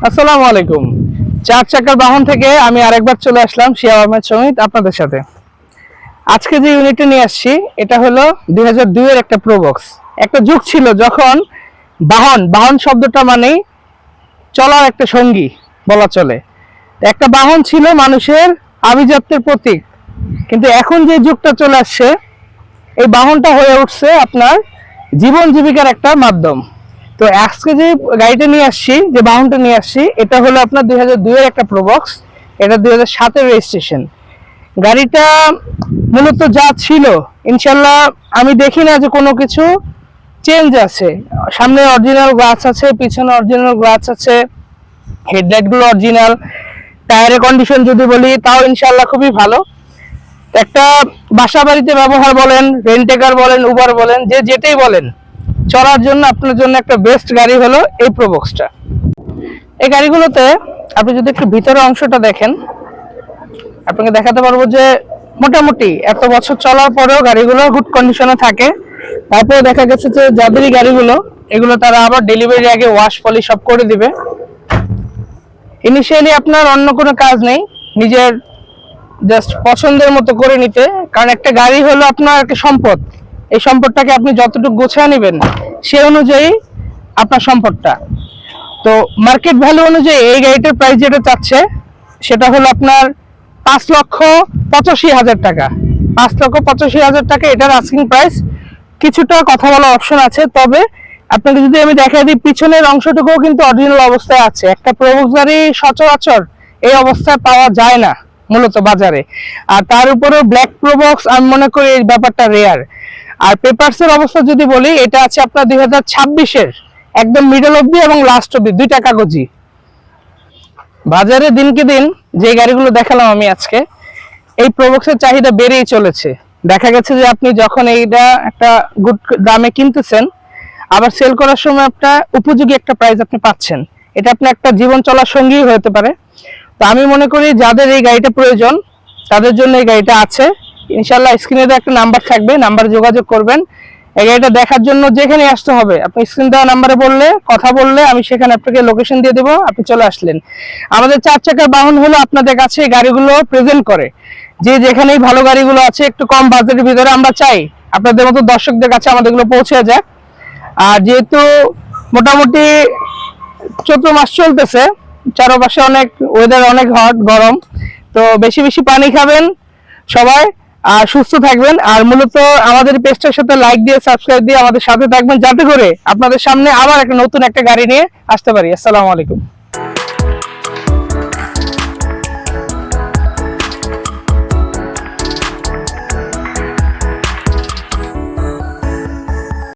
আসসালামু আলাইকুম। চার চাকার বাহন থেকে আমি আরেকবার চলে আসলাম শিহাব আহমেদ সমিত আপনাদের সাথে। আজকে যে ইউনিটটা নিয়ে আসছি এটা হলো 2002 এর একটা প্রোবক্স। একটা যুগ ছিল যখন বাহন বাহন শব্দটা মানেই চলার একটা সঙ্গী বলা চলে। একটা বাহন ছিল মানুষের আভিজাত্যের প্রতীক, কিন্তু এখন যে যুগটা চলে আসছে এই বাহনটা হয়ে উঠছে আপনার জীবন জীবিকার একটা মাধ্যম। তো আজকে যে গাড়িটা নিয়ে আসছি, যে বাহনটা নিয়ে আসছি, এটা হলো আপনার 2002 এর একটা প্রোবক্স। এটা 2007 এর রেজিস্ট্রেশন। গাড়িটা মূলত যা ছিল ইনশাল্লাহ আমি দেখি না যে কোনো কিছু চেঞ্জ আছে। সামনে অরিজিনাল গ্লাস আছে, পিছনে অরিজিনাল গ্লাস আছে, হেডলাইট গুলো অরিজিনাল, টায়ারের কন্ডিশন যদি বলি তাও ইনশাল্লাহ খুবই ভালো। একটা বাসা বাড়িতে ব্যবহার বলেন, রেন্টেকার বলেন, উবার বলেন, যে যেটাই বলেন, চলার জন্য আপনার জন্য একটা বেস্ট গাড়ি হলো এই প্রোবক্সটা। এই গাড়িগুলোতে আপনি যদি একটু ভিতরের অংশটা দেখেন, আপনাকে দেখাতে পারবো যে মোটামুটি এত বছর চলার পরেও গাড়িগুলো গুড কন্ডিশনে থাকে। তারপরে দেখা গেছে যে যাদেরই গাড়িগুলো এগুলো তারা আবার ডেলিভারির আগে ওয়াশ পলিশ সব করে দিবে। ইনিশিয়ালি আপনার অন্য কোনো কাজ নেই, নিজের জাস্ট পছন্দের মতো করে নিতে। কারণ একটা গাড়ি হলো আপনার একটা সম্পদ, এই সম্পদটাকে আপনি যতটুকু গোছায় নেবেন সে অনুযায়ী আপনার সম্পদটা। তো মার্কেট ভ্যালু অনুযায়ী এই গাড়িটার প্রাইস যেটা চাচ্ছে সেটা হলো আপনার 5,85,000 টাকা। 5,85,000 টাকা এটার আস্কিং প্রাইস। কিছুটা কথা বলার অপশন আছে, তবে আপনাকে যদি আমি দেখাই দিই পিছনের অংশটুকুও কিন্তু অরিজিনাল অবস্থায় আছে। একটা প্রোবক্স গাড়ি সচরাচর এই অবস্থায় পাওয়া যায় না মূলত বাজারে, আর তার উপরেও ব্ল্যাক প্রোবক্স আমি মনে করি এই ব্যাপারটা রেয়ার। আর পেপারসের অবস্থা যদি বলি, এটা আছে আপনার 2026-এর একদম মিডল অবধি এবং লাস্ট অবধি দুইটা কাগজই। বাজারে দিনকে দিন যে গাড়িগুলো দেখালাম আমি আজকে, এই প্রোবক্সের চাহিদা বেড়েই চলেছে। দেখা গেছে যে আপনি যখন এইটা একটা গুড দামে কিনতেছেন, আবার সেল করার সময় আপনার উপযোগী একটা প্রাইস আপনি পাচ্ছেন। এটা আপনার একটা জীবন চলার সঙ্গী হতে পারে। তো আমি মনে করি যাদের এই গাড়িটা প্রয়োজন তাদের জন্য এই গাড়িটা আছে। ইনশাল্লাহ স্ক্রিনে একটা নাম্বার থাকবে, নাম্বারে যোগাযোগ করবেন। এই গাড়িটা দেখার জন্য যেখানে আসতে হবে আপনি স্ক্রিন দেওয়া নাম্বারে বললে, কথা বললে আমি সেখানে আপনাকে লোকেশন দিয়ে দেবো, আপনি চলে আসলেন। আমাদের চার চাকার বাহন হলো আপনাদের কাছে এই গাড়িগুলো প্রেজেন্ট করে, যে যেখানেই ভালো গাড়িগুলো আছে একটু কম বাজেটের ভিতরে আমরা চাই আপনাদের মতো দর্শকদের কাছে আমাদেরগুলো পৌঁছে যায়। আর যেহেতু মোটামুটি চৈত্র মাস চলতেছে, চারপাশে অনেক ওয়েদার অনেক হট গরম, তো বেশি বেশি পানি খাবেন সবাই, আর সুস্থ থাকবেন। আর মূলত আমাদের পেজটার সাথে লাইক দিয়ে সাবস্ক্রাইব দিয়ে আমাদের সাথে থাকবেন, যাতে করে আপনাদের সামনে আবার একটা নতুন একটা গাড়ি নিয়ে আসতে পারি। আসসালামু আলাইকুম।